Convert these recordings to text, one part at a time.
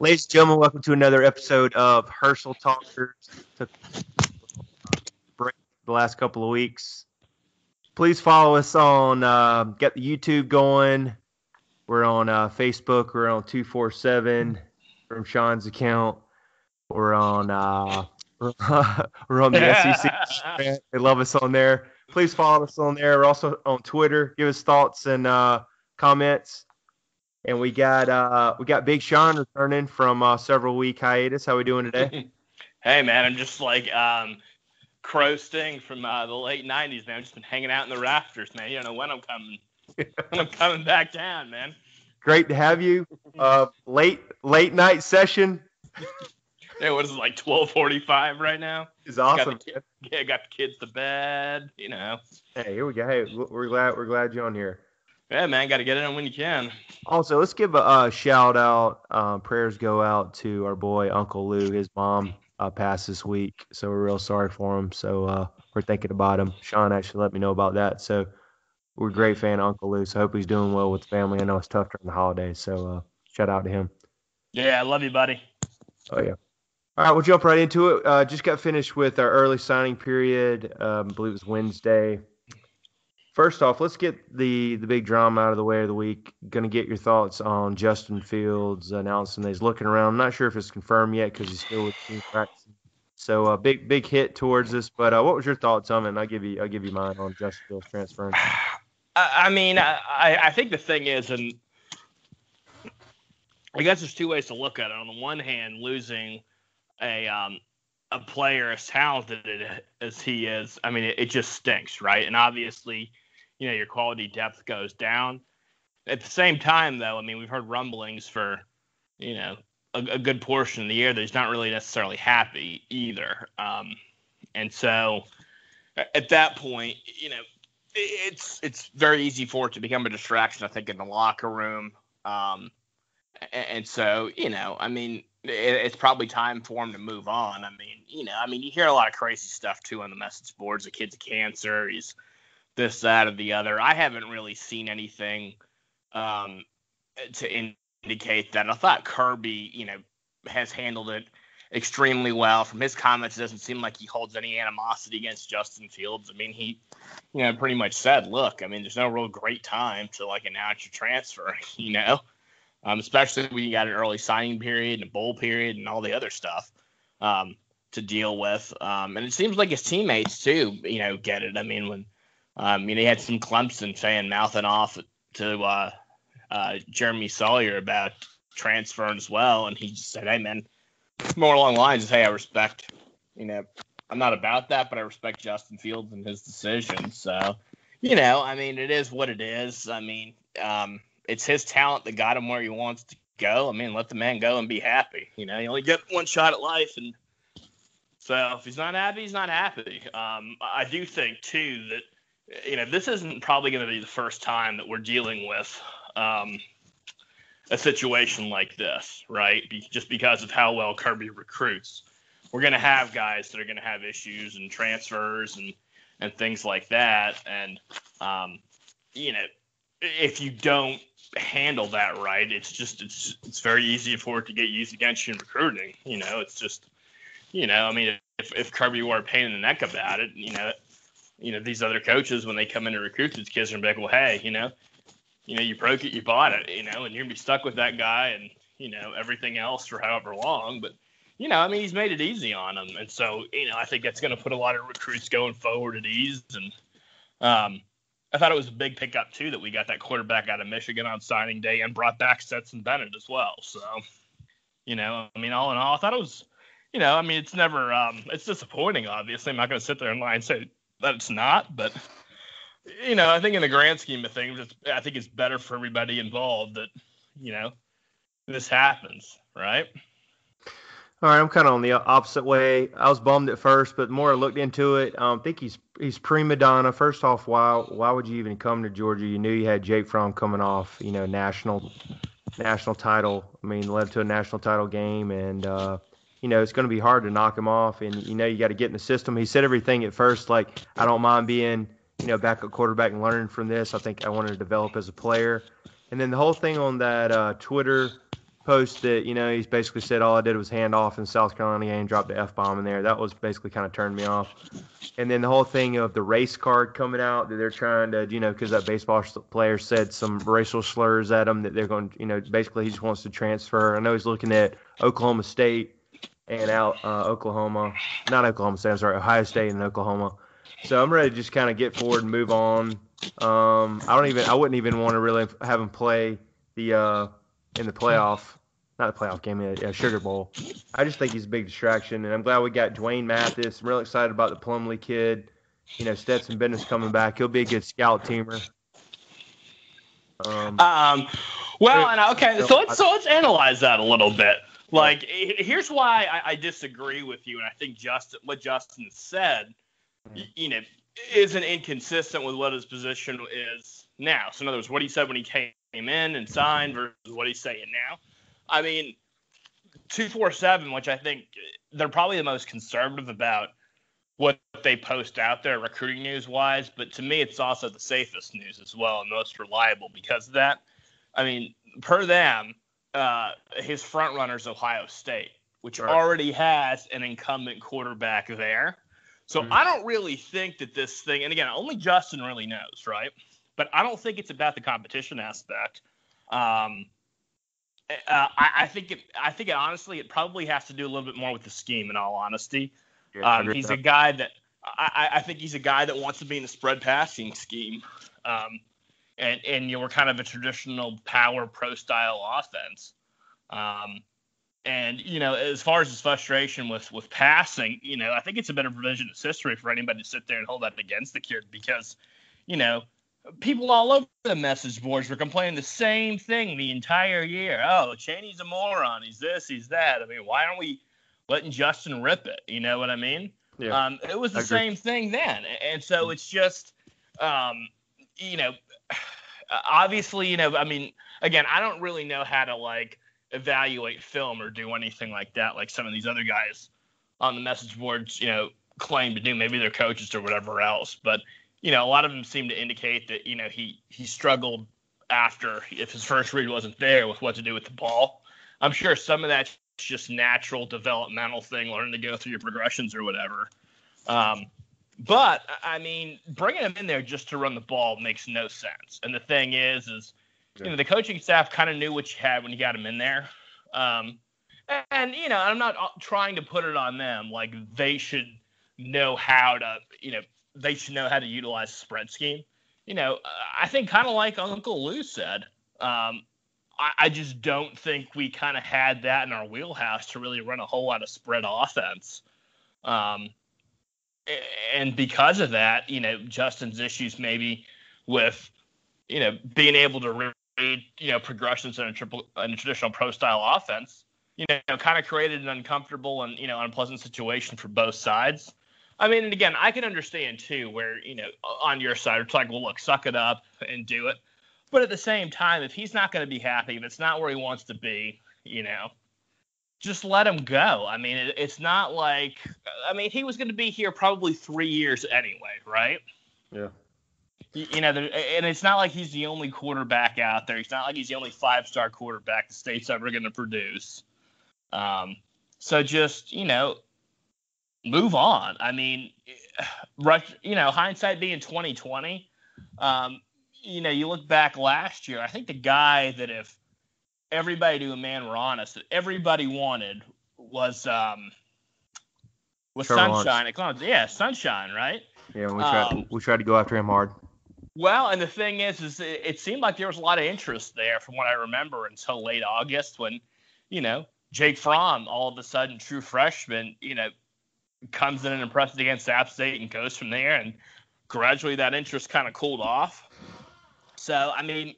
Ladies and gentlemen, welcome to another episode of Herschel Talkers. Took a break the last couple of weeks. Please follow us on get the YouTube going. We're on Facebook. We're on 247 from Sean's account. We're on we're on the SEC. They love us on there. Please follow us on there. We're also on Twitter. Give us thoughts and comments. And we got Big Sean returning from several week hiatus. How we doing today? Hey man, I'm just like Crow Sting from the late '90s, man. I've just been hanging out in the rafters, man. You don't know when I'm coming. When I'm coming back down, man. Great to have you. Late night session Hey, what is it, like 12:45 right now? is awesome. Got the kids to bed. Hey, here we go. Hey, we're glad you're on here. Yeah, man, got to get it in when you can. Also, let's give a shout out. Prayers go out to our boy Uncle Lou. His mom passed this week, so we're real sorry for him. So we're thinking about him. Sean actually let me know about that. So we're a great fan of Uncle Lou. So I hope he's doing well with the family. I know it's tough during the holidays. So shout out to him. Yeah, I love you, buddy. Oh yeah. All right, we'll jump right into it. Just got finished with our early signing period. I believe it was Wednesday. First off, let's get the big drama out of the way of the week. Going to get your thoughts on Justin Fields announcing that he's looking around. I'm not sure if it's confirmed yet because he's still with team practice. So big hit towards us. But what was your thoughts on it? And I'll give you mine on Justin Fields transferring. I think the thing is, and I guess there's two ways to look at it. On the one hand, losing a player as talented as he is, I mean, it just stinks, right? And obviously, your quality depth goes down. At the same time, though, I mean, we've heard rumblings for, a good portion of the year that he's not really necessarily happy either. And so at that point, it's very easy for it to become a distraction, I think, in the locker room. And so, I mean, it's probably time for him to move on. I mean, you hear a lot of crazy stuff too on the message boards. The kid's a cancer. He's this, that, or the other. I haven't really seen anything to indicate that. I thought Kirby, has handled it extremely well. From his comments, it doesn't seem like he holds any animosity against Justin Fields. I mean, he, pretty much said, look, I mean, there's no real great time to announce your transfer, especially when you got an early signing period and a bowl period and all the other stuff to deal with. And it seems like his teammates too, get it. I mean, when he had some Clemson fan mouthing off to Jeremy Sawyer about transferring as well, and he just said, "Hey, man," more along the lines of, "Hey, I respect, I'm not about that, but I respect Justin Fields and his decision." So, I mean, it is what it is. I mean, it's his talent that got him where he wants to go. I mean, let the man go and be happy. You only get one shot at life, and so if he's not happy, he's not happy. I do think too that this isn't probably going to be the first time that we're dealing with a situation like this, right? Just because of how well Kirby recruits, we're going to have guys that are going to have issues and transfers and things like that. And if you don't handle that right, it's very easy for it to get used against you in recruiting. It's just, I mean, if Kirby were a pain in the neck about it, these other coaches, when they come in to recruit these kids, are going to be like, well, hey, you broke it, you bought it, and you're going to be stuck with that guy and, everything else for however long. But, I mean, he's made it easy on them. And so, I think that's going to put a lot of recruits going forward at ease. And I thought it was a big pickup, too, that we got that quarterback out of Michigan on signing day and brought back Stetson Bennett as well. So, I mean, all in all, I thought it was, I mean, it's never, it's disappointing, obviously. I'm not going to sit there and lie and say that it's not, but I think in the grand scheme of things, I think it's better for everybody involved that, this happens, right? All right, I'm kind of on the opposite way. I was bummed at first, but the more I looked into it, I think he's prima donna. First off, why would you even come to Georgia? You knew you had Jake Fromm coming off, national title. I mean, led to a national title game, and it's going to be hard to knock him off. And you got to get in the system. He said everything at first, like, I don't mind being backup quarterback and learning from this. I think I wanted to develop as a player. And then the whole thing on that Twitter post that, he's basically said all I did was hand off in the South Carolina game, dropped the F-bomb in there. That was basically kind of turned me off. And then the whole thing of the race card coming out that they're trying to, because that baseball player said some racial slurs at him that they're going to, basically he just wants to transfer. I know he's looking at Oklahoma State and Oklahoma. Not Oklahoma State, I'm sorry, Ohio State and Oklahoma. So I'm ready to just kind of get forward and move on. I wouldn't even want to really have him play in the playoff, not the playoff game, a Sugar Bowl. I just think he's a big distraction, and I'm glad we got Dwayne Mathis. I'm really excited about the Plumlee kid. Stetson Bennett's coming back. He'll be a good scout teamer. So let's analyze that a little bit. Like, here's why I disagree with you, and I think what Justin said, isn't inconsistent with what his position is now. So in other words, what he said when he came in and signed versus what he's saying now. I mean, 247, which I think they're probably the most conservative about what they post out there recruiting news wise, but to me it's also the safest news as well and most reliable because of that. I mean, per them, his front runner is Ohio State, which already has an incumbent quarterback there. So I don't really think that this thing, and again, only Justin really knows, right? But I don't think it's about the competition aspect. I think it honestly, it probably has to do a little bit more with the scheme. In all honesty, he's a guy that I think he's a guy that wants to be in the spread passing scheme, and we're kind of a traditional power pro style offense. And as far as his frustration with passing, I think it's a bit of revisionist history for anybody to sit there and hold that against the kid because, people all over the message boards were complaining the same thing the entire year. Oh, Chaney's a moron. He's this, he's that. I mean, why aren't we letting Justin rip it? You know what I mean? Yeah, it was the same thing then. And so it's just, obviously, I mean, again, I don't really know how to evaluate film or do anything like that, like some of these other guys on the message boards, claim to do. Maybe they're coaches or whatever else. But, a lot of them seem to indicate that, he struggled if his first read wasn't there with what to do with the ball. I'm sure some of that's just natural developmental thing, learning to go through your progressions or whatever. But, I mean, bringing him in there just to run the ball makes no sense. And the thing is the coaching staff kind of knew what you had when you got him in there. And, I'm not trying to put it on them. Like, they should know how to, utilize the spread scheme. I think kind of like Uncle Lou said, I just don't think we kind of had that in our wheelhouse to really run a whole lot of spread offense. And because of that, Justin's issues maybe with, being able to read, progressions in a traditional pro style offense, kind of created an uncomfortable and, unpleasant situation for both sides. I mean, and again, I can understand too where, on your side, it's like, well, look, suck it up and do it. But at the same time, if he's not going to be happy, if it's not where he wants to be, just let him go. I mean, it's not like, he was going to be here probably 3 years anyway, right? Yeah. And it's not like he's the only quarterback out there. It's not like he's the only 5-star quarterback the state's ever going to produce. So just, move on. I mean, hindsight being 2020, you look back last year, I think the guy that if everybody to a man were honest, that everybody wanted was Sunshine. Yeah, Sunshine, right? Yeah, we tried to go after him hard. Well, and the thing is it seemed like there was a lot of interest there from what I remember until late August when, Jake Fromm, all of a sudden, true freshman, comes in and impresses against App State and goes from there, and gradually that interest kind of cooled off. So, I mean,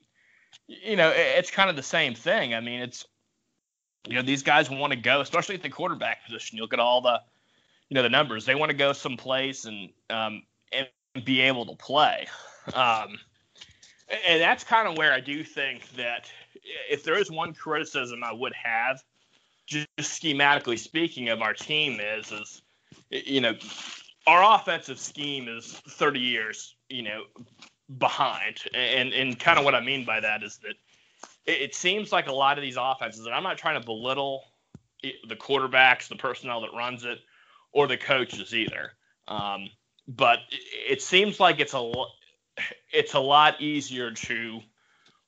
it's kind of the same thing. I mean, it's, these guys want to go, especially at the quarterback position. You look at all the, the numbers. They want to go someplace and be able to play. And that's kind of where I do think that if there is one criticism I would have, just schematically speaking, of our team is our offensive scheme is 30 years, behind. And kind of what I mean by that is that, it seems like a lot of these offenses, and I'm not trying to belittle the quarterbacks, the personnel that runs it, or the coaches either. But it seems like it's a lot easier to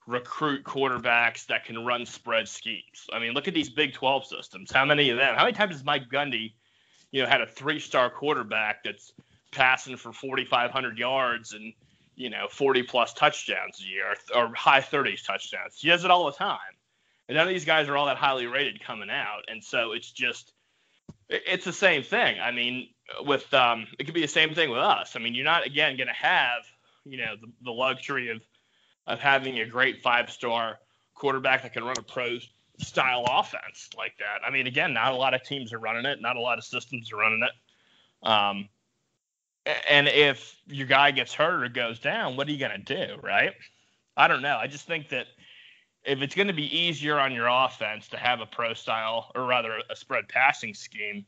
recruit quarterbacks that can run spread schemes. I mean, look at these Big 12 systems. How many of them? How many times has Mike Gundy, had a 3-star quarterback that's passing for 4,500 yards and 40 plus touchdowns a year, or high 30s touchdowns? He does it all the time, and none of these guys are all that highly rated coming out. And so it's the same thing. I mean, with it could be the same thing with us. I mean, you're not again going to have the luxury of having a great 5-star quarterback that can run a pro style offense like that. I mean, again, not a lot of teams are running it. Not a lot of systems are running it. And if your guy gets hurt or goes down, what are you going to do, right? I don't know. I just think that if it's going to be easier on your offense to have a pro style, or rather a spread passing scheme,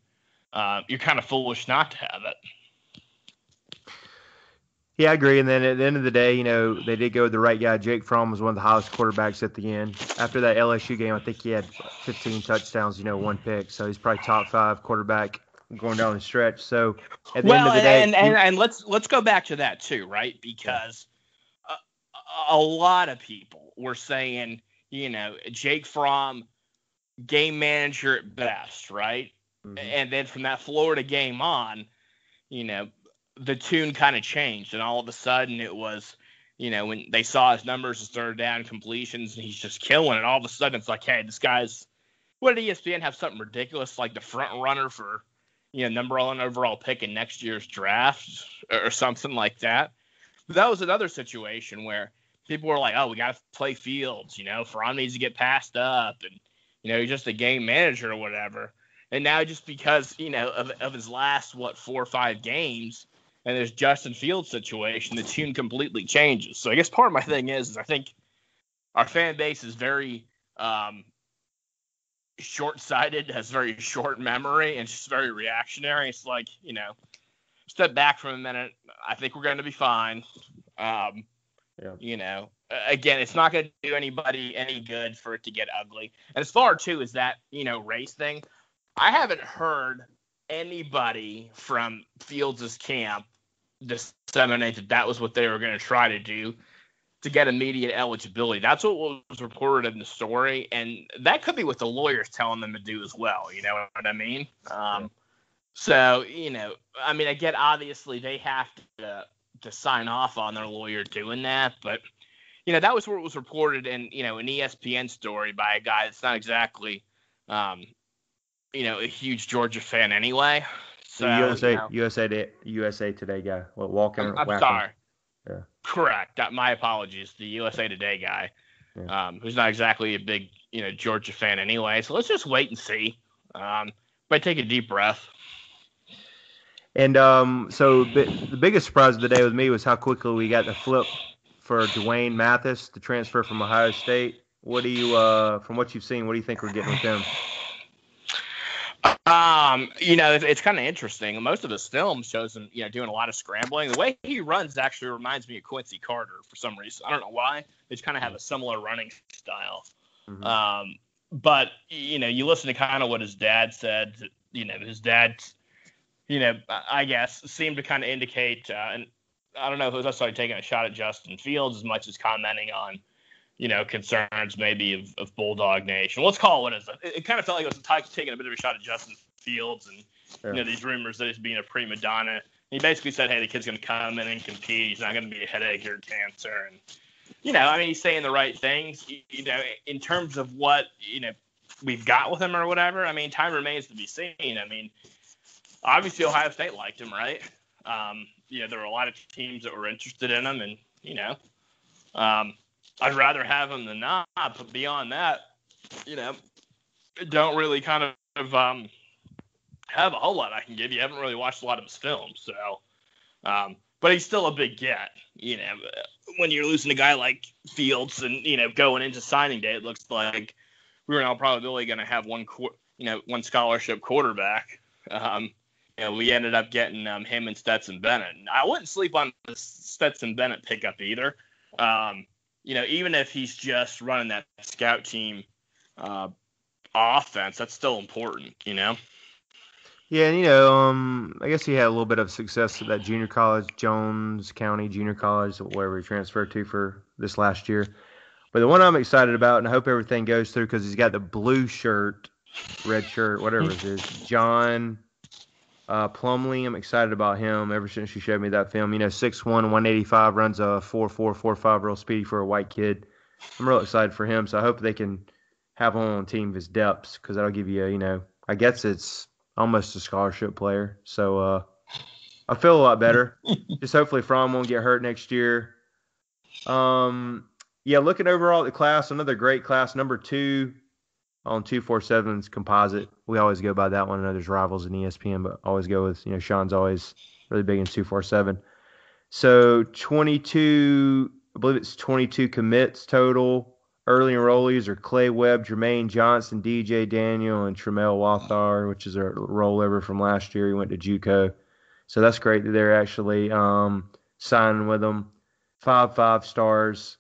you're kind of foolish not to have it. Yeah, I agree. And then at the end of the day, they did go with the right guy. Jake Fromm was one of the highest quarterbacks at the end. After that LSU game, I think he had 15 touchdowns, 1 pick. So he's probably top 5 quarterback going down the stretch. So at the end of the day, and let's go back to that too, right? Because a lot of people were saying, Jake Fromm, game manager at best, right? Mm-hmm. And then from that Florida game on, the tune kind of changed, and all of a sudden it was, when they saw his numbers as third down completions and he's just killing it, all of a sudden it's like, hey, this guy's, what did ESPN have something ridiculous like the front runner for, number 1 overall pick in next year's draft or something like that? But that was another situation where people were like, oh, we got to play Fields, Fromm needs to get passed up, and, he's just a game manager or whatever. And now just because, of his last, 4 or 5 games, and there's Justin Fields situation, the tune completely changes. So I guess part of my thing is I think our fan base is very short-sighted, has very short memory, and just very reactionary. It's like, step back for a minute. I think we're going to be fine. Again, it's not going to do anybody any good for it to get ugly. And as far, too, as that, race thing, I haven't heard anybody from Fields' camp disseminate that was what they were going to try to do to get immediate eligibility. That's what was reported in the story, and that could be what the lawyers telling them to do as well. You know what I mean? So, I get obviously they have to sign off on their lawyer doing that, but that was what was reported in an ESPN story by a guy that's not exactly a huge Georgia fan anyway. So, USA Today guy. Walking. I'm sorry. Yeah. Correct. My apologies. The USA Today guy, who's not exactly a big, Georgia fan anyway. So let's just wait and see. Might take a deep breath. And so the biggest surprise of the day with me was how quickly we got the flip for Dwayne Mathis to transfer from Ohio State. What do you, from what you've seen, what do you think we're getting with him? It's kind of interesting. Most of his film shows him, doing a lot of scrambling. The way he runs actually reminds me of Quincy Carter for some reason. I don't know why. They just kind of have a similar running style. Mm-hmm. But, you listen to kind of what his dad said. His dad, I guess, seemed to kind of indicate, and I don't know if it was necessarily taking a shot at Justin Fields as much as commenting on, concerns maybe of Bulldog Nation. Let's call it what it is. It kind of felt like it was taking a bit of a shot at Justin Fields and, these rumors that he's being a prima donna. And he basically said, hey, the kid's going to come in and compete. He's not going to be a headache or cancer. And, he's saying the right things, in terms of what, we've got with him or whatever. Time remains to be seen. Obviously Ohio State liked him, right? There were a lot of teams that were interested in him, and, I'd rather have him than not, but beyond that, don't really kind of have a whole lot I can give you. I haven't really watched a lot of his films, so. But he's still a big get. When you're losing a guy like Fields, and going into signing day, it looks like we were in all probability going to have one scholarship quarterback. We ended up getting him and Stetson Bennett. And I wouldn't sleep on the Stetson Bennett pickup either. even if he's just running that scout team offense, that's still important, Yeah, and I guess he had a little bit of success at that junior college, Jones County Junior College, wherever he transferred to for this last year. But the one I'm excited about, and I hope everything goes through because he's got the blue shirt, red shirt, whatever it is, John Plumlee. I'm excited about him ever since you showed me that film. 6'1", 185, runs a 4.4, 4.5 real speedy for a white kid. I'm real excited for him, so I hope they can have him on a team of his depths because that'll give you, I guess it's almost a scholarship player. So I feel a lot better. Just hopefully Fromm won't get hurt next year. Yeah, looking overall at the class, another great class, number 2 on 247's composite. We always go by that one. I know there's rivals in ESPN, but always go with, Sean's always really big in 247. So 22, I believe it's 22 commits total. Early enrollees are Clay Webb, Jermaine Johnson, DJ Daniel, and Tremel Wathar, which is a rollover from last year. He went to JUCO. So that's great that they're actually signing with them. 5 stars.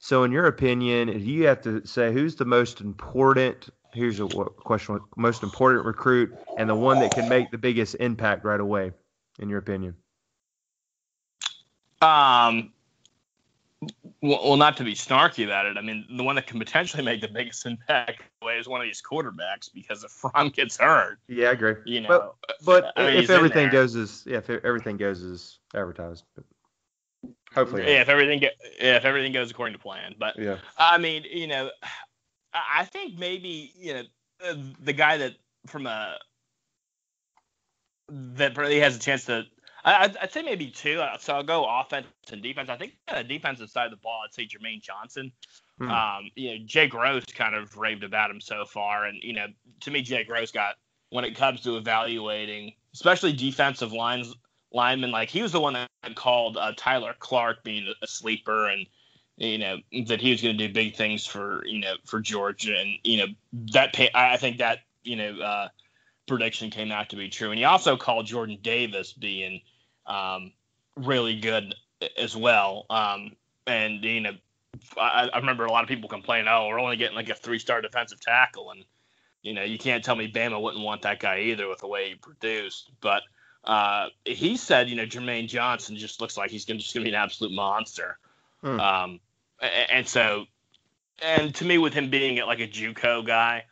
So in your opinion, if you have to say who's the most important, here's a question, most important recruit and the one that can make the biggest impact right away, in your opinion? Well, not to be snarky about it, I mean, the one that can potentially make the biggest impact away is one of these quarterbacks because if Fromm gets hurt. Yeah, I agree. But if everything goes as advertised. But hopefully. Yeah, if everything goes according to plan. But yeah. I mean, I think maybe, the guy that really has a chance to, I'd say maybe 2. So I'll go offense and defense. I think on the defensive side of the ball, I'd say Jermaine Johnson. Jay Gross kind of raved about him so far. And, to me, Jay Gross when it comes to evaluating, especially defensive linemen, like he was the one that called Tyler Clark being a sleeper and, that he was going to do big things for Georgia. And, I think that, prediction came out to be true. And he also called Jordan Davis being really good as well. And, I remember a lot of people complaining, we're only getting like a 3-star defensive tackle. And, you can't tell me Bama wouldn't want that guy either with the way he produced. But he said, Jermaine Johnson just looks like he's just going to be an absolute monster. And to me, with him being like a JUCO guy,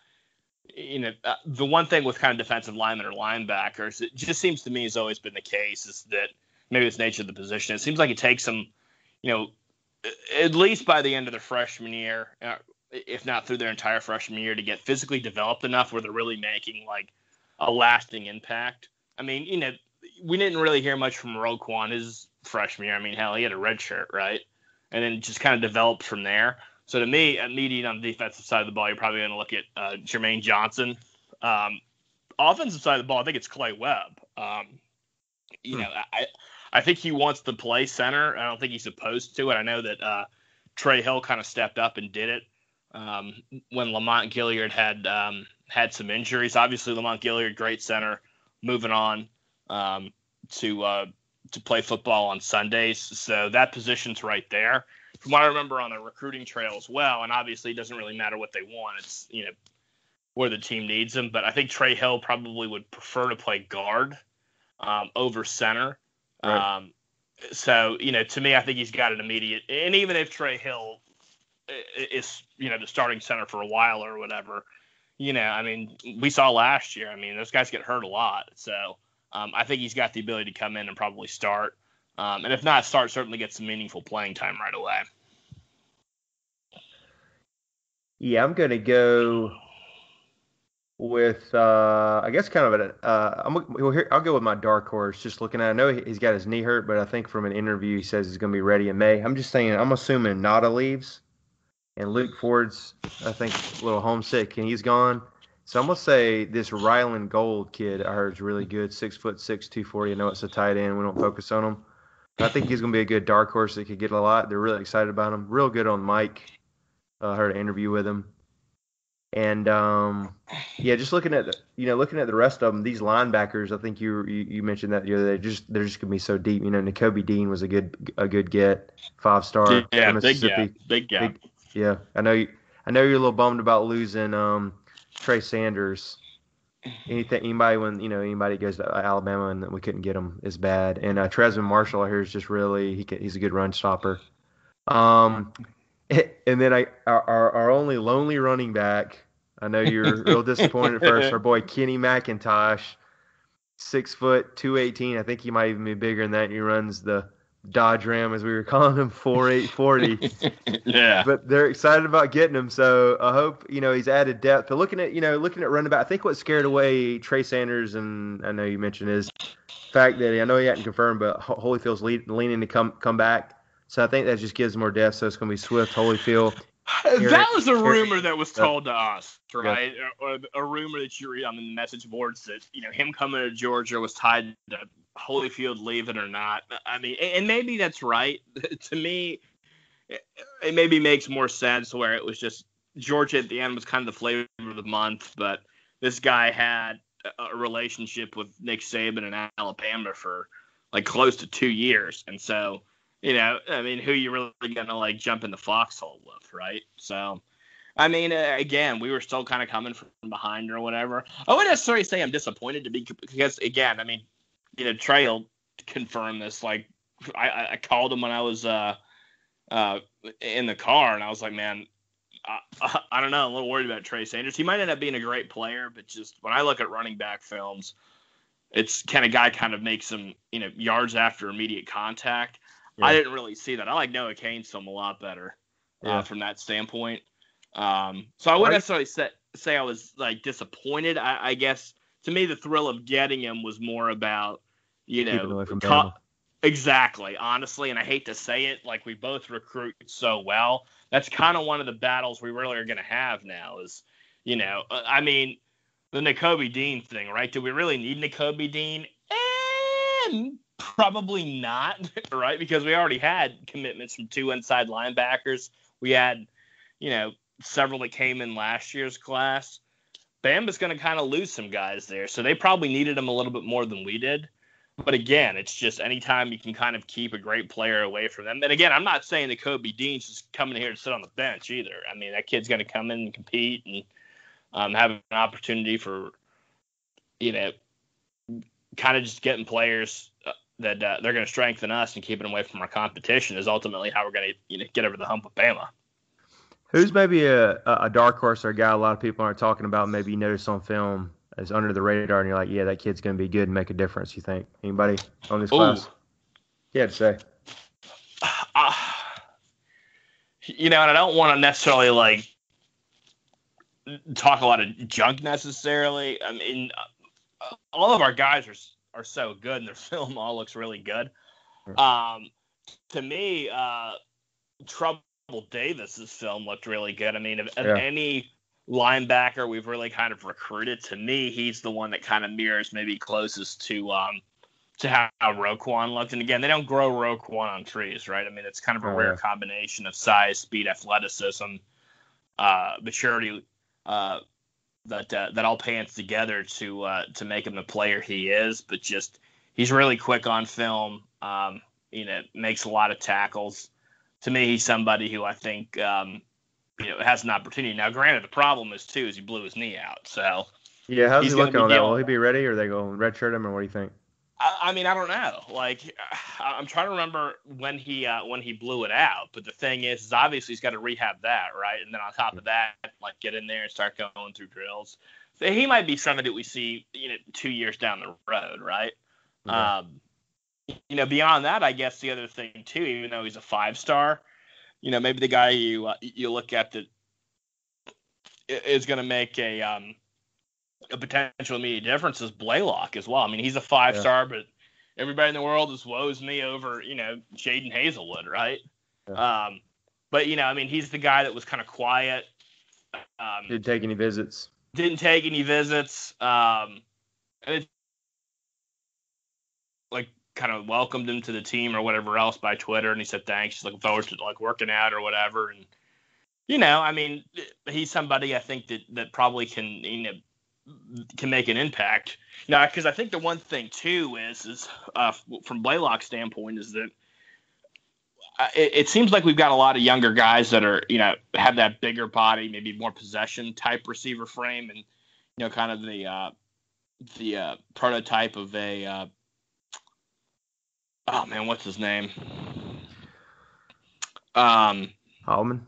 the one thing with kind of defensive linemen or linebackers, it just seems to me has always been the case is that maybe it's the nature of the position. It seems like it takes them, at least by the end of their freshman year, if not through their entire freshman year, to get physically developed enough where they're really making like a lasting impact. I mean, we didn't really hear much from Roquan his freshman year. I mean, hell, he had a red shirt, right? And then just kind of developed from there. So to me, immediate on the defensive side of the ball, you're probably going to look at Jermaine Johnson. Offensive side of the ball, I think it's Clay Webb. I think he wants to play center. I don't think he's supposed to. And I know that Trey Hill kind of stepped up and did it when Lamont Gilliard had some injuries. Obviously, Lamont Gilliard, great center, moving on to play football on Sundays. So that position's right there. From what I remember on the recruiting trail as well, and obviously it doesn't really matter what they want. It's, where the team needs them. But I think Trey Hill probably would prefer to play guard over center. Right. So, to me, I think he's got an immediate – and even if Trey Hill is, the starting center for a while or whatever, I mean, we saw last year. I mean, those guys get hurt a lot. So I think he's got the ability to come in and probably start. And if not start, certainly get some meaningful playing time right away. Yeah, I'm going to go with, I guess, kind of I'll go with my dark horse. Just looking at, I know he's got his knee hurt, but I think from an interview he says he's going to be ready in May. I'm assuming Nada leaves, and Luke Ford's, I think, a little homesick, and he's gone. So I'm going to say this Ryland Gold kid I heard is really good, 6'6", 240. I know it's a tight end. We don't focus on him. But I think he's going to be a good dark horse that could get a lot. They're really excited about him. Real good on mic. I heard an interview with him. And yeah, just looking at the rest of them, these linebackers, I think you mentioned that the other day. They're just gonna be so deep. N'Kobe Dean was a good get, 5-star Yeah, from Mississippi. big gap. Yeah. I know you're a little bummed about losing Trey Sanders. Anybody goes to Alabama and we couldn't get him is bad. And Tresman Marshall I hear is just he's a good run stopper. Um, and then our only lonely running back. I know you're real disappointed at first. Our boy Kenny McIntosh, 6', 218. I think he might even be bigger than that. He runs the Dodge Ram, as we were calling him, 4.840. Yeah. But they're excited about getting him, so I hope he's added depth. But looking at running back, I think what scared away Trey Sanders, and I know you mentioned, is the fact that I know he hadn't confirmed, but Holyfield's leaning to come back. So I think that just gives more depth. So it's going to be Swift, Holyfield. That was a rumor that was told to us, right? Yeah. Or a rumor that you read on the message boards that him coming to Georgia was tied to Holyfield leaving or not. I mean, and maybe that's right. To me, it maybe makes more sense where it was just Georgia at the end was kind of the flavor of the month, but this guy had a relationship with Nick Saban in Alabama for like close to 2 years, and so. I mean, who you really gonna jump in the foxhole with, right? So, I mean, again, we were still kind of coming from behind or whatever. I wouldn't necessarily say I'm disappointed because, again, I mean, Trey will confirm this. Like, I called him when I was in the car, and I was like, man, I don't know, I'm a little worried about Trey Sanders. He might end up being a great player, but just when I look at running back films, it's guy kind of makes some yards after immediate contact. Yeah. I didn't really see that. I like Noah Cain's film a lot better from that standpoint. So I wouldn't necessarily say I was disappointed. I guess to me the thrill of getting him was more about keeping away from Bama. Exactly, honestly, and I hate to say it, we both recruit so well. That's kind of one of the battles we really are going to have now. Is I mean, the N'Kobe Dean thing, right? Do we really need N'Kobe Dean? Probably not, right? Because we already had commitments from 2 inside linebackers. We had, several that came in last year's class. Bama's going to kind of lose some guys there, so they probably needed him a little bit more than we did. But again, it's just anytime you can kind of keep a great player away from them. And again, I'm not saying that Kobe Dean's just coming here to sit on the bench either. I mean, that kid's going to come in and compete and have an opportunity for, kind of just getting players that they're going to strengthen us and keep it away from our competition is ultimately how we're going to get over the hump with Bama. Who's maybe a dark horse or a guy a lot of people aren't talking about, maybe you notice on film as under the radar and you're like, yeah, that kid's going to be good and make a difference, you think? Anybody on this class? Yeah, to say. And I don't want to necessarily talk a lot of junk necessarily. I mean, all of our guys are so good and their film all looks really good. To me, Trouble Davis's film looked really good. I mean, of any linebacker we've really kind of recruited, to me, he's the one that kind of mirrors maybe closest to how Roquan looked. And again, they don't grow Roquan on trees, right? I mean, it's kind of a rare combination of size, speed, athleticism, maturity, that all pans together to make him the player he is. But just he's really quick on film. Makes a lot of tackles. To me, he's somebody who I think has an opportunity. Now, granted, the problem is he blew his knee out. So yeah, how's he looking on that? Will he be ready, or are they going to redshirt him, or what do you think? I mean, I don't know. I'm trying to remember when he blew it out. But the thing is obviously he's got to rehab that, right? And then on top of that, get in there and start going through drills. So he might be something that we see, 2 years down the road, right? Yeah. Beyond that, I guess the other thing too, even though he's a 5-star, maybe the guy you look at that is going to make a potential immediate difference is Blaylock as well. I mean, he's a 5-star, but everybody in the world is woes me over, Jaden Hazelwood, right? Yeah. But, I mean, he's the guy that was kind of quiet. Didn't take any visits. And it, kind of welcomed him to the team or whatever else by Twitter, and he said thanks. He's looking forward to working out or whatever. And I mean, he's somebody I think that probably can make an impact. Because I think the one thing too is from Blaylock's standpoint is that it seems like we've got a lot of younger guys that are have that bigger body, maybe more possession type receiver frame, and kind of the prototype of a oh man, what's his name? Holloman,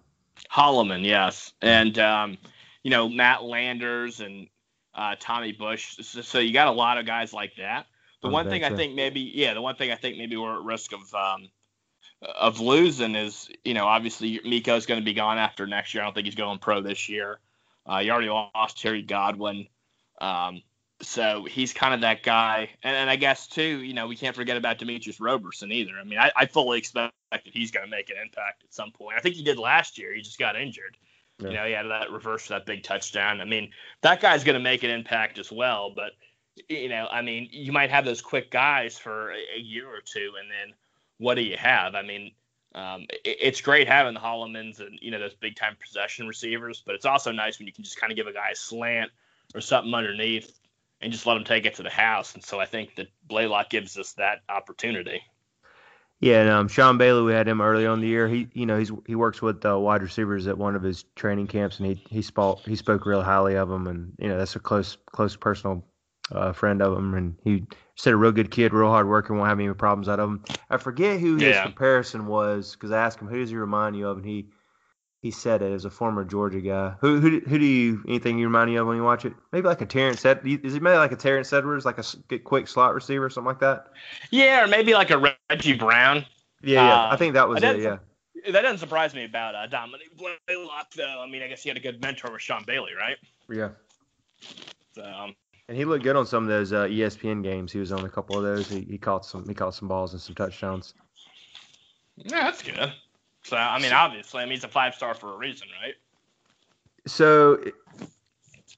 yes, and Matt Landers and Tommy Bush. So you got a lot of guys like that. The one thing I think maybe we're at risk of losing is obviously Miko's going to be gone after next year. I don't think he's going pro this year. You already lost Terry Godwin. So he's kind of that guy. And I guess, too, we can't forget about Demetrius Roberson either. I mean, I fully expect that he's going to make an impact at some point. I think he did last year. He just got injured. Yeah. He had that reverse for that big touchdown. I mean, that guy's going to make an impact as well. But, I mean, you might have those quick guys for a year or two, and then what do you have? I mean, it's great having the Hollemans and, those big-time possession receivers, but it's also nice when you can just kind of give a guy a slant or something underneath and just let him take it to the house. And so I think that Blaylock gives us that opportunity. Yeah, and Sean Bailey, we had him early on the year. He works with wide receivers at one of his training camps, and he spoke real highly of him, and that's a close personal friend of him, and he said a real good kid, real hard worker, won't have any problems out of him. I forget who his comparison was because I asked him who does he remind you of, and he said it as a former Georgia guy. Who do you anything you remind you of when you watch it? Maybe like a Terrence Edwards. Is he maybe like a Terrence Edwards, like a quick slot receiver, something like that? Yeah, or maybe like a Reggie Brown. Yeah. I think that was it. Yeah. That doesn't surprise me about Dominic Blaylock, though. I mean, I guess he had a good mentor with Sean Bailey, right? Yeah. So. And he looked good on some of those ESPN games. He was on a couple of those. He caught some balls and some touchdowns. Yeah, that's good. So, I mean, obviously, he's a 5-star for a reason, right? So,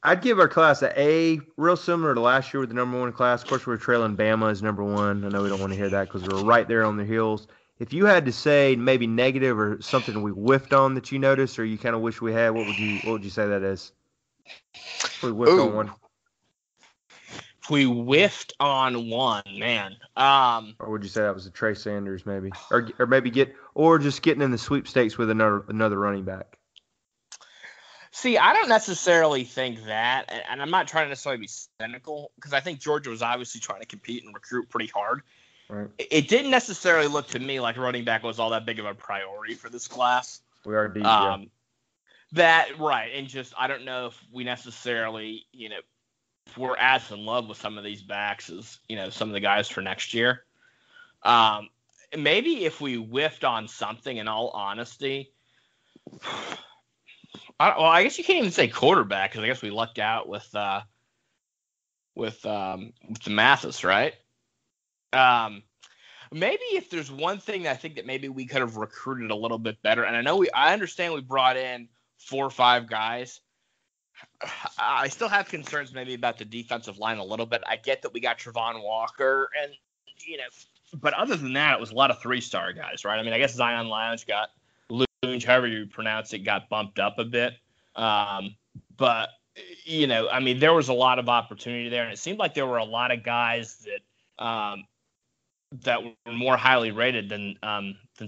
I'd give our class an A, real similar to last year with the number one class. Of course, we're trailing Bama as number one. I know we don't want to hear that because we're right there on their heels. If you had to say maybe negative or something we whiffed on that you noticed or you kind of wish we had, what would you say that is? If we whiffed on one. If we whiffed on one, man. Or would you say that was a Trey Sanders maybe? Or maybe just getting in the sweepstakes with another running back? See, I don't necessarily think that, and I'm not trying to necessarily be cynical because I think Georgia was obviously trying to compete and recruit pretty hard. Right. It didn't necessarily look to me like running back was all that big of a priority for this class. We are deep, yeah. That, right, and just I don't know if we necessarily, if we're as in love with some of these backs as, some of the guys for next year. Maybe if we whiffed on something, in all honesty, I guess you can't even say quarterback because I guess we lucked out with the Mathis, right? Maybe if there's one thing that I think that maybe we could have recruited a little bit better, and I understand we brought in 4 or 5 guys. I still have concerns maybe about the defensive line a little bit. I get that we got Travon Walker, and but other than that, it was a lot of 3-star guys, right? I mean, I guess Zion Lounge got Lounge, however you pronounce it, got bumped up a bit. But I mean, there was a lot of opportunity there, and it seemed like there were a lot of guys that were more highly rated than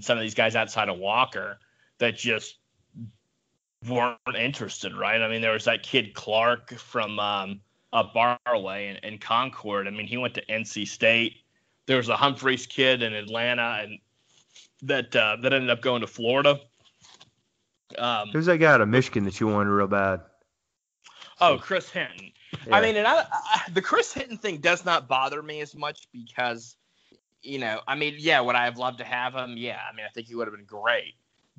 some of these guys outside of Walker that just weren't interested, right? I mean, there was that kid Clark from up our way in Concord. I mean, he went to NC State. There was a Humphreys kid in Atlanta, and that ended up going to Florida. Who's that guy out of Michigan that you wanted real bad? Oh, Chris Hinton. Yeah. I mean, and the Chris Hinton thing does not bother me as much because, I mean, yeah, would I have loved to have him? Yeah, I mean, I think he would have been great.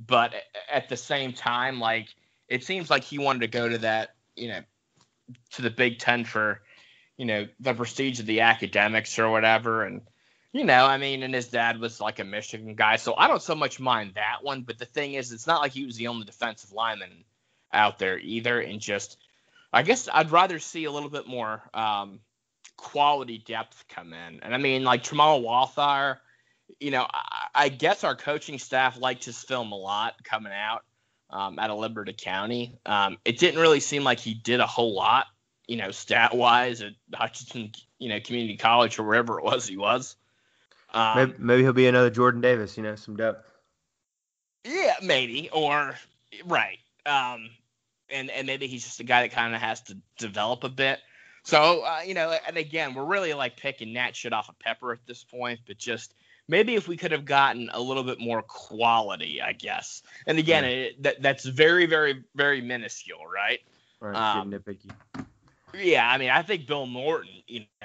But at the same time, like, it seems like he wanted to go to that, to the Big Ten for, the prestige of the academics or whatever. And, I mean, and his dad was like a Michigan guy. So I don't so much mind that one. But the thing is, it's not like he was the only defensive lineman out there either. And just, I guess I'd rather see a little bit more quality depth come in. And I mean, like Tramal Walther, I guess our coaching staff liked his film a lot coming out. out of Liberty County. It didn't really seem like he did a whole lot, stat-wise at Hutchinson, Community College or wherever it was he was. Maybe he'll be another Jordan Davis, some depth. Yeah, maybe. Or, right. And maybe he's just a guy that kind of has to develop a bit. So, and again, we're really like picking that shit off of Pepper at this point, but just maybe if we could have gotten a little bit more quality, I guess. And again, that's very, very, very minuscule, right? Right, getting nitpicky. Yeah, I mean, I think Bill Norton,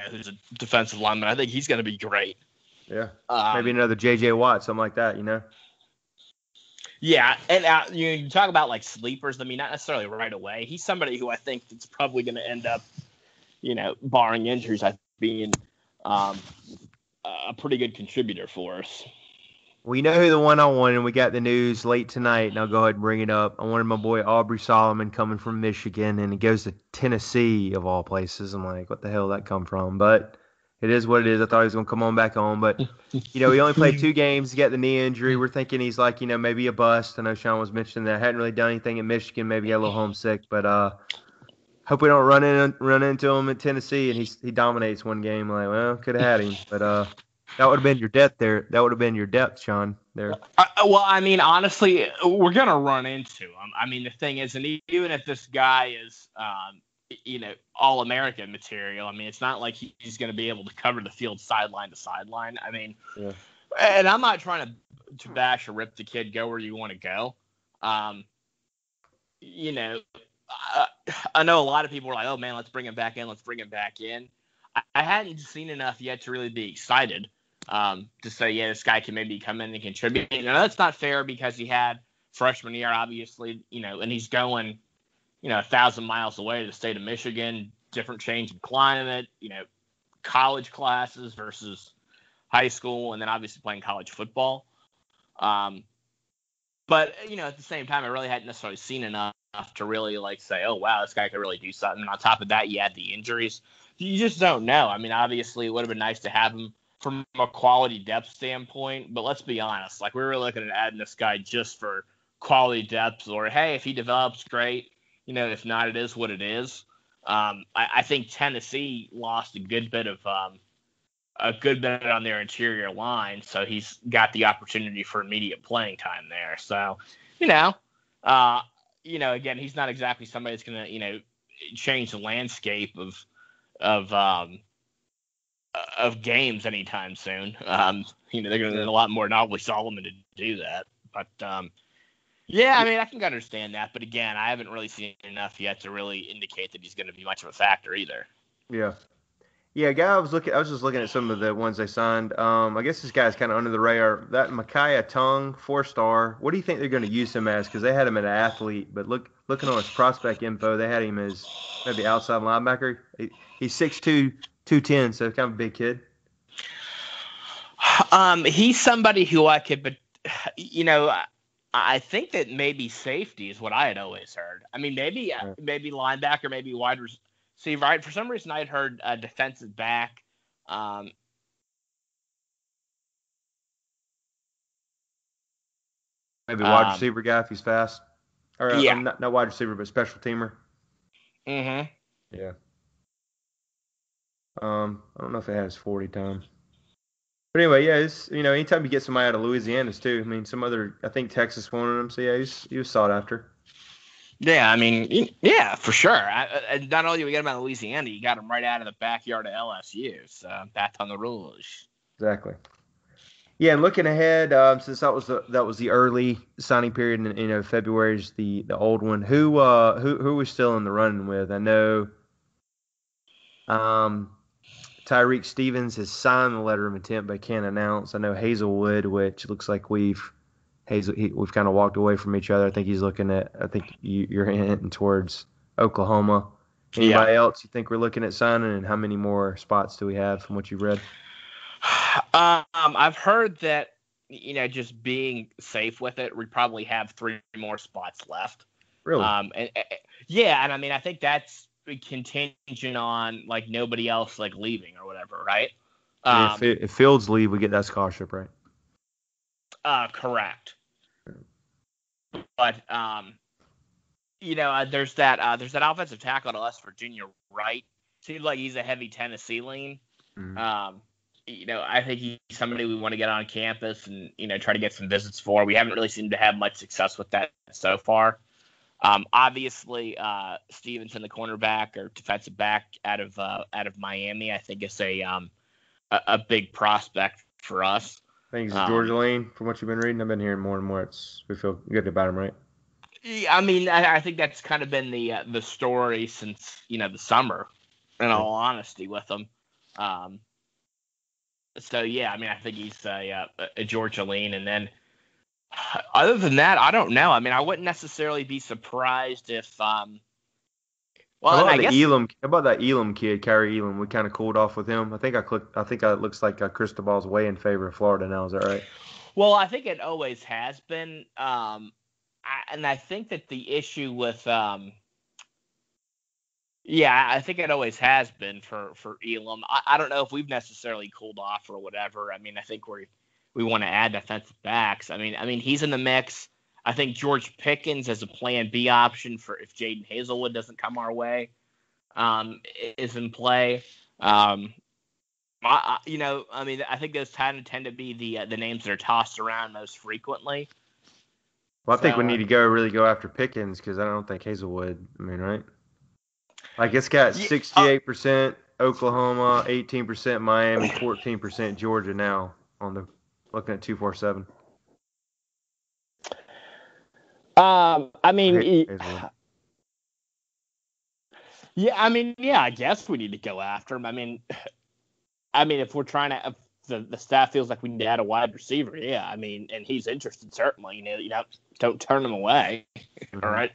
who's a defensive lineman, I think he's going to be great. Yeah, maybe another J.J. Watt, something like that, Yeah, and you talk about like sleepers. I mean, not necessarily right away. He's somebody who I think that's probably going to end up, barring injuries, being a pretty good contributor for us. We know who the one I wanted, and we got the news late tonight, and I'll go ahead and bring it up. I wanted my boy Aubrey Solomon coming from Michigan, and he goes to Tennessee, of all places. I'm like, what the hell did that come from? But it is what it is. I thought he was going to come on back on, but, he only played 2 games to get the knee injury. We're thinking he's like, maybe a bust. I know Sean was mentioning that. Hadn't really done anything in Michigan, maybe got a little homesick, but hope we don't run into him at Tennessee, and he dominates one game. Like, well, could have had him, but that would have been your depth there. That would have been your depth, Sean, there. Well, I mean, honestly, we're going to run into him. I mean, the thing is, and even if this guy is, All-American material, I mean, it's not like he's going to be able to cover the field sideline to sideline. I mean, and I'm not trying to bash or rip the kid, go where you want to go. I know a lot of people are like, oh, man, let's bring him back in. Let's bring him back in. I hadn't seen enough yet to really be excited. To say, yeah, this guy can maybe come in and contribute. That's not fair because he had freshman year, obviously, and he's going, 1,000 miles away to the state of Michigan, different change in climate, college classes versus high school, and then obviously playing college football. But, at the same time, I really hadn't necessarily seen enough to really like say, oh, wow, this guy could really do something. And on top of that, you had the injuries. You just don't know. I mean, obviously, it would have been nice to have him from a quality depth standpoint, but let's be honest, like we were looking at adding this guy just for quality depth, or hey, if he develops, great. If not, it is what it is. I think Tennessee lost a good bit on their interior line, so he's got the opportunity for immediate playing time there. So, again, he's not exactly somebody that's going to change the landscape of games anytime soon. They're going to need a lot more than Aubrey Solomon to do that. But, yeah, I mean, I can understand that. But, again, I haven't really seen enough yet to really indicate that he's going to be much of a factor either. Yeah. Yeah, guy, I was just looking at some of the ones they signed. I guess this guy's kind of under the radar. That Micaiah Tongue, 4-star. What do you think they're going to use him as? Because they had him as an athlete, but looking on his prospect info, they had him as maybe outside linebacker. He's 6'2", 210, so kind of a big kid. He's somebody who I could, but I think that maybe safety is what I had always heard. I mean, maybe linebacker, maybe wide receiver. Right? For some reason, I had heard defensive back. Maybe wide receiver guy if he's fast. Or not wide receiver, but special teamer. Mm-hmm. Yeah. I don't know if it has 40 time. But anyway, yeah, it's, anytime you get somebody out of Louisiana too. I mean, I think Texas wanted him, so yeah, he was sought after. Yeah, I mean, yeah, for sure. Not only do we get him out of Louisiana, you got him right out of the backyard of LSU. So that's on the rules. Exactly. Yeah, and looking ahead, since that was the early signing period, and February is the old one. Who was still in the running with? I know. Tyreek Stevens has signed the letter of intent but can't announce. I know Hazelwood, which looks like we've kind of walked away from each other. I think he's looking at. I think you're hinting towards Oklahoma. Anybody else you think we're looking at signing, and how many more spots do we have from what you've read? I've heard that just being safe with it, we probably have 3 more spots left. Really? And I mean, I think that's contingent on like nobody else like leaving or whatever, right? If Fields leave, we get that scholarship, right? Correct. But there's that offensive tackle to West Virginia, right? Seems like he's a heavy Tennessee lean. Mm. I think he's somebody we want to get on campus and try to get some visits for. We haven't really seemed to have much success with that so far. Obviously, Stevenson, the cornerback or defensive back out of Miami, I think is a big prospect for us. I think it's Georgia Lane, from what you've been reading. I've been hearing more and more. We feel good about him, right? Yeah, I mean, I think that's kind of been the story since the summer. In all honesty, with him. So yeah, I mean, I think he's a Georgia lean, and then other than that, I don't know. I mean, I wouldn't necessarily be surprised if. How about that Elam kid, Kyrie Elam? We kind of cooled off with him. I think it looks like Cristobal's way in favor of Florida now. Is that right? Well, I think it always has been. And I think that the issue with. Yeah, I think it always has been for Elam. I don't know if we've necessarily cooled off or whatever. I mean, I think we want to add defensive backs. I mean, he's in the mix. I think George Pickens as a plan B option for if Jaden Hazelwood doesn't come our way, is in play. I think those tend to be the names that are tossed around most frequently. Well, I think we need to really go after Pickens because I don't think Hazelwood. I mean, right? Like it's got 68% Oklahoma, 18% Miami, 14% Georgia now looking at 247. I guess we need to go after him. I mean, if we're trying to, if the staff feels like we need to add a wide receiver, yeah. I mean, and he's interested certainly. Don't turn him away. Mm-hmm. All right.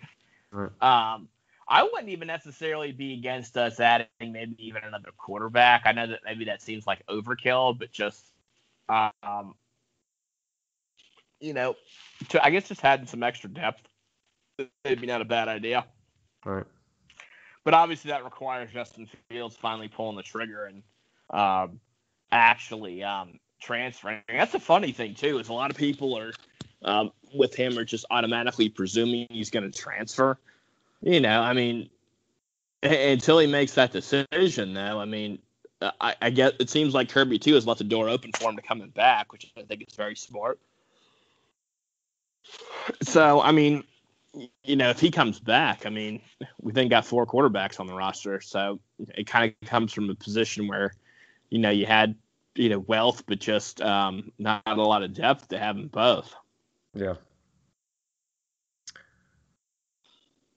I wouldn't even necessarily be against us adding maybe even another quarterback. I know that maybe that seems like overkill, but just, I guess just adding some extra depth, maybe not a bad idea. All right. But obviously that requires Justin Fields finally pulling the trigger and actually transferring. That's the funny thing too, is a lot of people are with him are just automatically presuming he's going to transfer. I mean, until he makes that decision, though, I mean, I get it seems like Kirby too has left the door open for him to coming back, which I think is very smart. So, I mean, if he comes back, I mean, we then got 4 quarterbacks on the roster, so it kind of comes from a position where, you had, wealth, but just not a lot of depth to have them both. Yeah.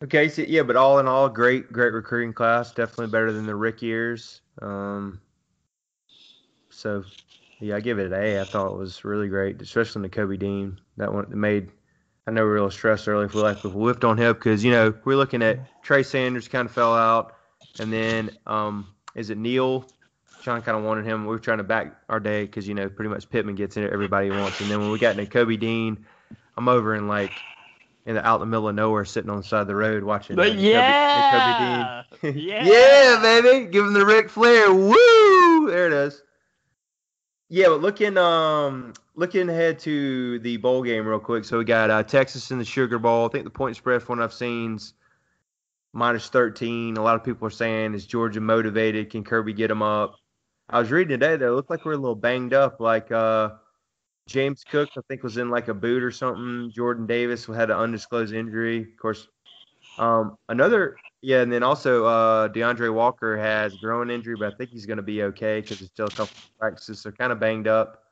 Okay, so yeah, but all in all, great recruiting class. Definitely better than the Rick years. So, yeah, I give it an A. I thought it was really great, especially in the Kobe Dean. That one made. I know we were a little stressed early if we whipped on him because we're looking at Trey Sanders kind of fell out, and then is it Neil? Sean kind of wanted him. We were trying to back our day because pretty much Pittman gets in everybody he wants, and then when we got into Kobe Dean, I'm over in out in the middle of nowhere, sitting on the side of the road watching. Kobe Dean. Yeah, yeah, baby, give him the Ric Flair. Woo! There it is. Yeah, but looking ahead to the bowl game real quick. So we got Texas in the Sugar Bowl. I think the point spread from what I've seen is -13. A lot of people are saying, is Georgia motivated? Can Kirby get them up? I was reading today, though, it looked like we're a little banged up. Like James Cook, I think, was in like a boot or something. Jordan Davis had an undisclosed injury. Of course, and then also DeAndre Walker has a growing injury, but I think he's going to be okay because it's still a couple of practices. So kind of banged up.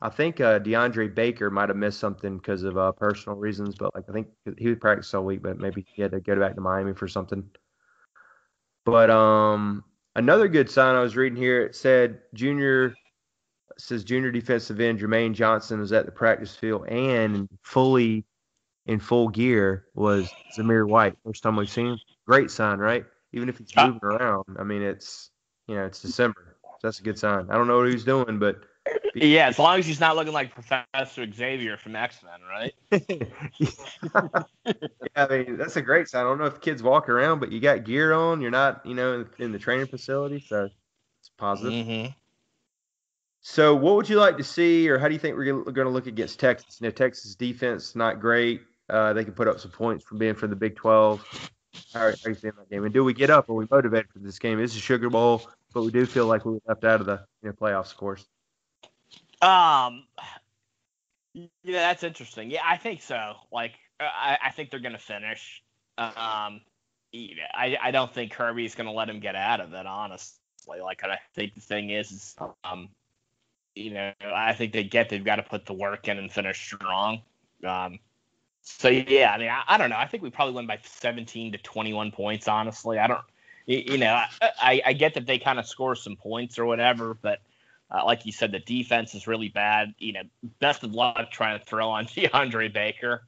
I think DeAndre Baker might have missed something because of personal reasons, but I think he would practice all week, but maybe he had to go back to Miami for something. But another good sign I was reading here, it says junior defensive end Jermaine Johnson was at the practice field and fully in full gear was Zamir White. First time we've seen him. Great sign, right? Even if he's moving around. I mean, it's December. So that's a good sign. I don't know what he's doing, but yeah, as long as he's not looking like Professor Xavier from X-Men, right? Yeah, I mean, that's a great sign. I don't know if kids walk around, but you got gear on. You're not, in the training facility, so it's positive. Mm-hmm. So what would you like to see, or how do you think we're going to look against Texas? Texas defense not great. they can put up some points from being from the Big 12. How are you seeing that game? And do we get up? Are we motivated for this game? It's a Sugar Bowl, but we do feel like we were left out of the playoffs, of course. Yeah, that's interesting. Yeah, I think so. Like, I think they're going to finish. I don't think Kirby's going to let him get out of it, honestly. Like, I think the thing is I think they've got to put the work in and finish strong. So, yeah, I mean, I don't know. I think we probably win by 17 to 21 points, honestly. I don't, I get that they kind of score some points or whatever, but like you said, the defense is really bad. Best of luck trying to throw on DeAndre Baker.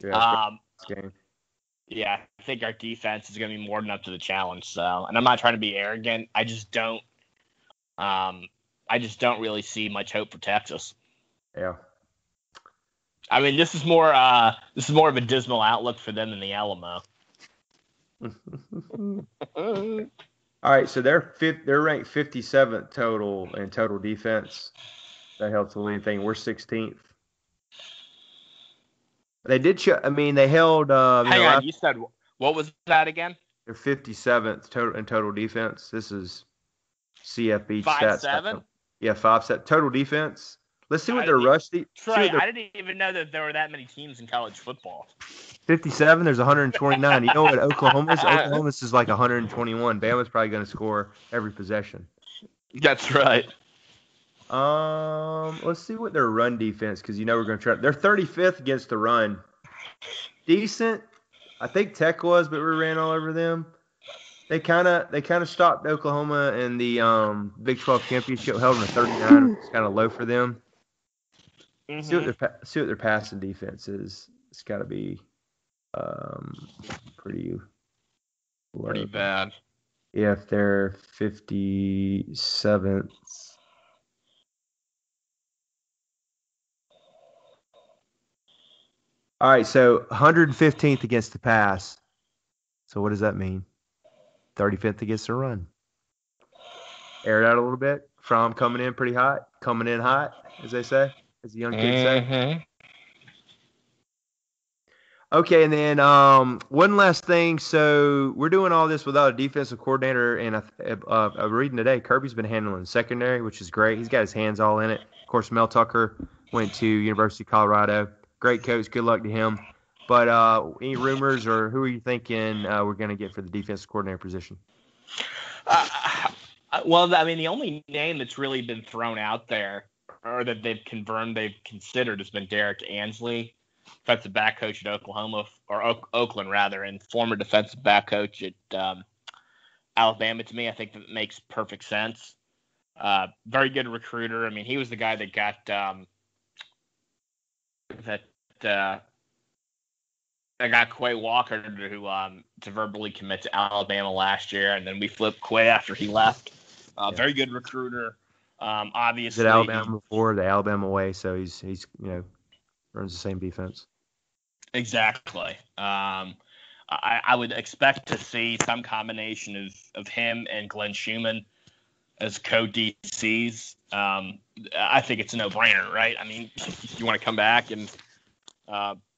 Yeah, Yeah, I think our defense is going to be more than up to the challenge. So, and I'm not trying to be arrogant. I just don't really see much hope for Texas. Yeah. I mean, this is more of a dismal outlook for them in the Alamo. All right, so they're ranked 57th total in total defense. That helps with anything. We're 16th. They did. They held. Hang on, you said what was that again? They're 57th total in total defense. This is CFB stats. 5-7. Yeah, 5-7 total defense. Let's see what their rush. Trey, I didn't even know that there were that many teams in college football. 57. There's 129. You know what Oklahoma's? Oklahoma's is like 121. Bama's probably going to score every possession. That's right. Let's see what their run defense, because we're going to try. They're 35th against the run. Decent. I think Tech was, but we ran all over them. They kind of stopped Oklahoma in the Big 12 championship, held them to 39. It's kind of low for them. Mm-hmm. See what their passing defense is. It's got to be pretty low. Pretty bad. Yeah, if they're 57th. All right, so 115th against the pass. So what does that mean? 35th against the run. Air it out a little bit. Fromm coming in hot, as they say, as the young kids say. Okay, and then one last thing. So we're doing all this without a defensive coordinator, and I'm reading today, Kirby's been handling secondary, which is great. He's got his hands all in it. Of course, Mel Tucker went to University of Colorado. Great coach. Good luck to him. But any rumors, or who are you thinking we're going to get for the defensive coordinator position? Well, I mean, the only name that's really been thrown out there, or that they've considered, has been Derek Ansley, defensive back coach at Oklahoma, or Oakland rather, and former defensive back coach at Alabama. To me, I think that makes perfect sense. Very good recruiter. I mean, he was the guy that got I got Quay Walker to verbally commit to Alabama last year, and then we flipped Quay after he left. Very good recruiter. Obviously, he's at Alabama before, the Alabama way, so he's runs the same defense. Exactly. I would expect to see some combination of him and Glenn Schumann as co-DCs. I think it's a no-brainer, right? I mean, you want to come back and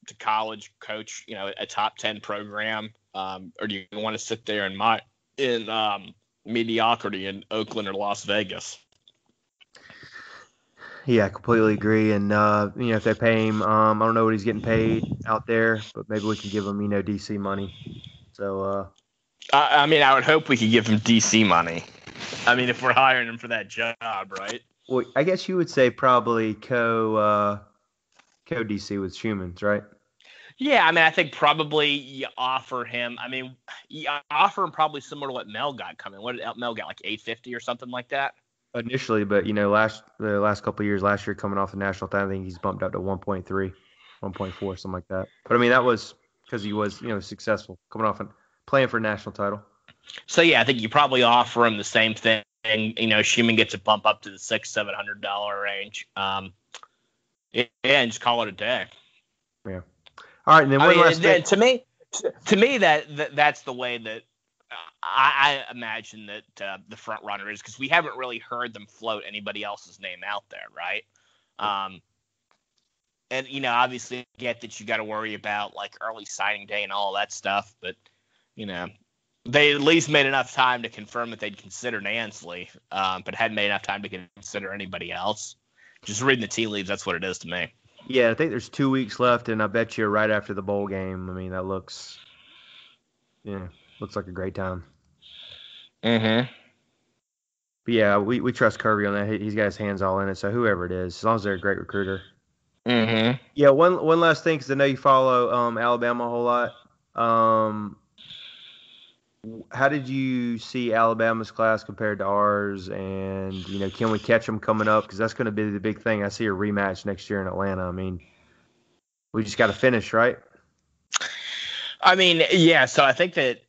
to college coach, a top 10 program, or do you want to sit there in mediocrity in Oakland or Las Vegas? Yeah, I completely agree. And if they pay him, I don't know what he's getting paid out there, but maybe we can give him, DC money. So, I mean, I would hope we could give him DC money. I mean, if we're hiring him for that job, right? Well, I guess you would say probably co-DC with Schumann's, right? Yeah, I mean, I think probably you offer him. I mean, you offer him probably similar to what Mel got coming. What did Mel get, like $850 or something like that? Initially, but the last couple of years, last year coming off the national title, I think he's bumped up to 1.3, 1.4, something like that. But I mean, that was because he was successful coming off and playing for a national title. So yeah, I think you probably offer him the same thing. Schumann gets a bump up to the $600-$700 range. And just call it a day. Yeah. All right, and then one last thing. To me, that's the way that I imagine that the front runner is, because we haven't really heard them float anybody else's name out there, right? And, obviously I get that you got to worry about, like, early signing day and all that stuff. But, they at least made enough time to confirm that they'd consider Ansley, but hadn't made enough time to consider anybody else. Just reading the tea leaves, that's what it is to me. Yeah, I think there's 2 weeks left, and I bet you right after the bowl game. I mean, that looks like a great time. Mm-hmm. But yeah, we trust Kirby on that. He's got his hands all in it. So whoever it is, as long as they're a great recruiter. Mm-hmm. Yeah, one last thing, because I know you follow Alabama a whole lot. How did you see Alabama's class compared to ours? And, can we catch them coming up? Because that's going to be the big thing. I see a rematch next year in Atlanta. I mean, we just got to finish, right? I mean, yeah, so I think that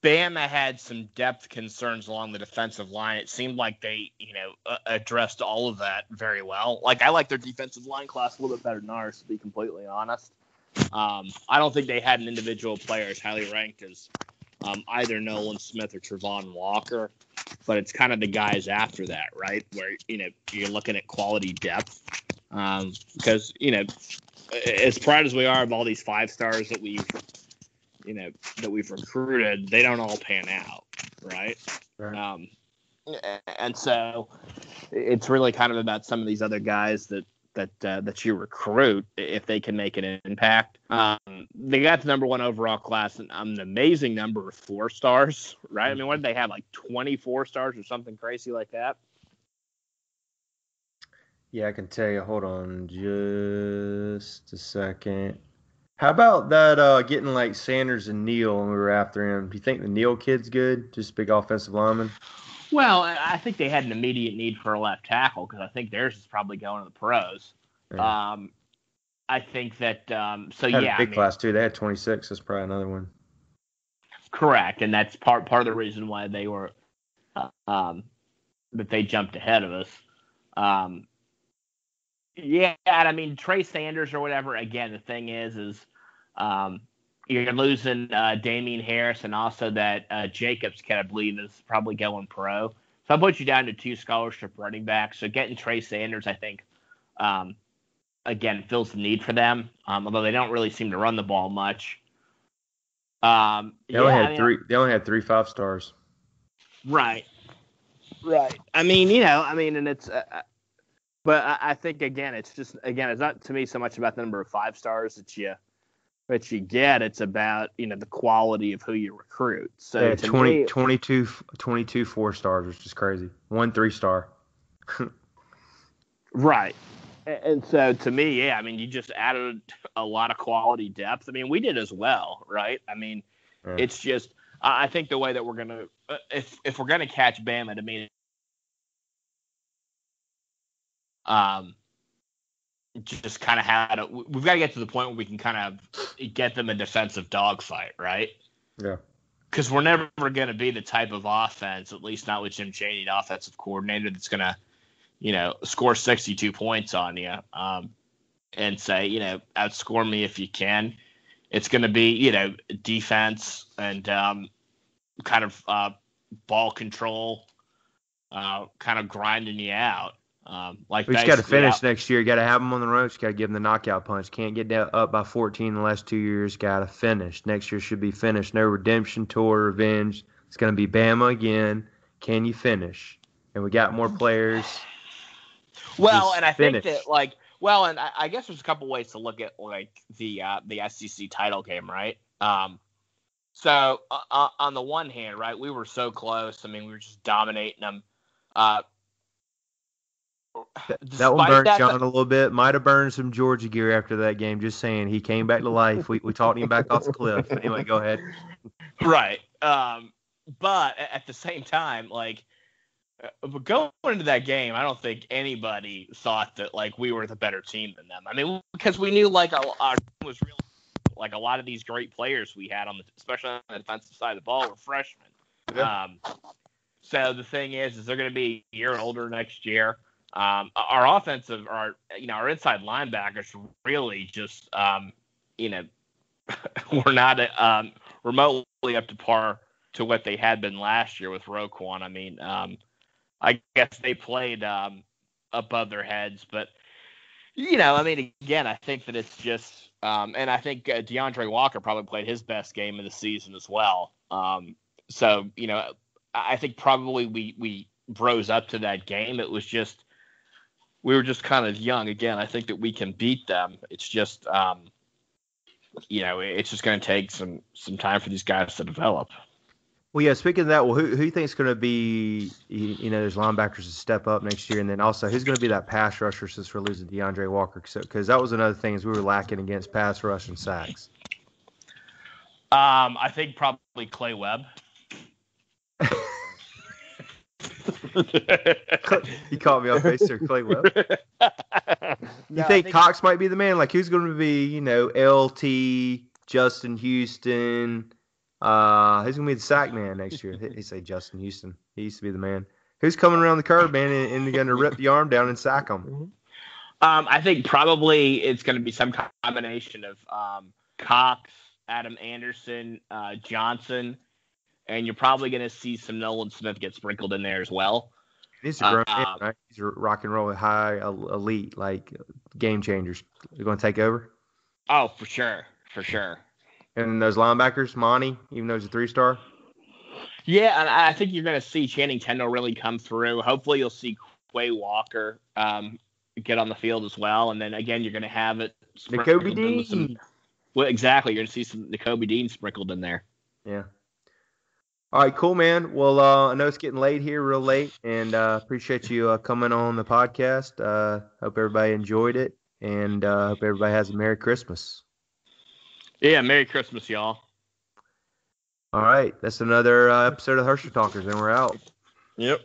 Bama had some depth concerns along the defensive line. It seemed like they, addressed all of that very well. Like, I like their defensive line class a little bit better than ours, to be completely honest. I don't think they had an individual player as highly ranked as either Nolan Smith or Trevon Walker, but it's kind of the guys after that, right? Where, you're looking at quality depth. Because, as proud as we are of all these 5-stars that we've recruited, they don't all pan out, right? Right. And so it's really kind of about some of these other guys that you recruit, if they can make an impact. They got the number 1 overall class and an amazing number of 4-stars, right? I mean, what did they have, like 24 stars or something crazy like that? Yeah, I can tell you. Hold on just a second. How about that getting like Sanders and Neal when we were after him? Do you think the Neal kid's good? Just big offensive lineman? Well, I think they had an immediate need for a left tackle because I think theirs is probably going to the pros. Yeah. I think that Had a big class too. They had 26. That's probably another one. Correct, and that's part of the reason why they were that they jumped ahead of us. Yeah, and I mean Trey Sanders or whatever. Again, the thing is you're losing Damian Harris and also that Jacobs kid, I believe, is probably going pro. So I put you down to 2 scholarship running backs. So getting Trey Sanders, I think, again, fills the need for them. Although they don't really seem to run the ball much. They only had 3 5-stars. Right. I mean, and it's. But I think it's not to me so much about the number of 5-stars that you get. It's about the quality of who you recruit. So They had 22 4-stars, which is crazy. 1 3-star. Right. And so to me, yeah, I mean, you just added a lot of quality depth. I mean, we did as well, right? I mean, It's just I think the way that we're gonna if we're gonna catch Bama, to me. Just kind of we've got to get to the point where we can kind of get them a defensive dogfight, right? Yeah. Because we're never going to be the type of offense, at least not with Jim Chaney, the offensive coordinator, that's going to, score 62 points on you and say, outscore me if you can. It's going to be, defense and kind of ball control, kind of grinding you out. We just got to finish next year. You got to have them on the ropes. You got to give them the knockout punch. Can't get up by 14 in the last 2 years. Got to finish. Next year should be finished. No redemption tour, revenge. It's going to be Bama again. Can you finish? And we got more players. Well, and I think that and I guess there's a couple ways to look at the SEC title game, right? So on the one hand, right, we were so close. I mean, we were just dominating them. That one burned John a little bit. Might have burned some Georgia gear after that game. Just saying, he came back to life. We talked him back off the cliff. Anyway, go ahead. Right. But at the same time, going into that game, I don't think anybody thought that we were the better team than them. I mean, because we knew our team was really a lot of these great players we had especially on the defensive side of the ball were freshmen. Yeah. So the thing is they're going to be a year older next year. Our our inside linebackers really just, we're not remotely up to par to what they had been last year with Roquan. I mean, I guess they played above their heads, but I mean, again, I think that it's just, and I think DeAndre Walker probably played his best game of the season as well. So, I think probably we rose up to that game. It was just, we were just kind of young. Again, I think that we can beat them. It's just, it's just going to take some time for these guys to develop. Well, yeah. Speaking of that, well, who you think is going to be? There's linebackers to step up next year, and then also who's going to be that pass rusher since we're losing DeAndre Walker? Because that was another thing is we were lacking against pass rush and sacks. I think probably Clay Webb. You caught me off base there, Clay Webb. You think Cox might be the man? Like, who's going to be, LT, Justin Houston? Who's going to be the sack man next year? He say Justin Houston. He used to be the man. Who's coming around the curve, man, and going to rip the arm down and sack him? I think probably it's going to be some combination of Cox, Adam Anderson, Johnson, and you're probably going to see some Nolan Smith get sprinkled in there as well. He's a grown man, right? He's a rock and roll high elite, like game changers. They're going to take over? Oh, for sure. For sure. And those linebackers, Monty, even though he's a 3-star? Yeah, and I think you're going to see Channing Tindall really come through. Hopefully you'll see Quay Walker get on the field as well. And then, again, you're going to have it Nakobe Dean. Well, exactly. You're going to see some Nakobe Dean sprinkled in there. Yeah. All right, cool, man. Well, I know it's getting late here, real late, and appreciate you coming on the podcast. Hope everybody enjoyed it, and hope everybody has a Merry Christmas. Yeah, Merry Christmas, y'all. All right, that's another episode of Herschel Talkers, and we're out. Yep.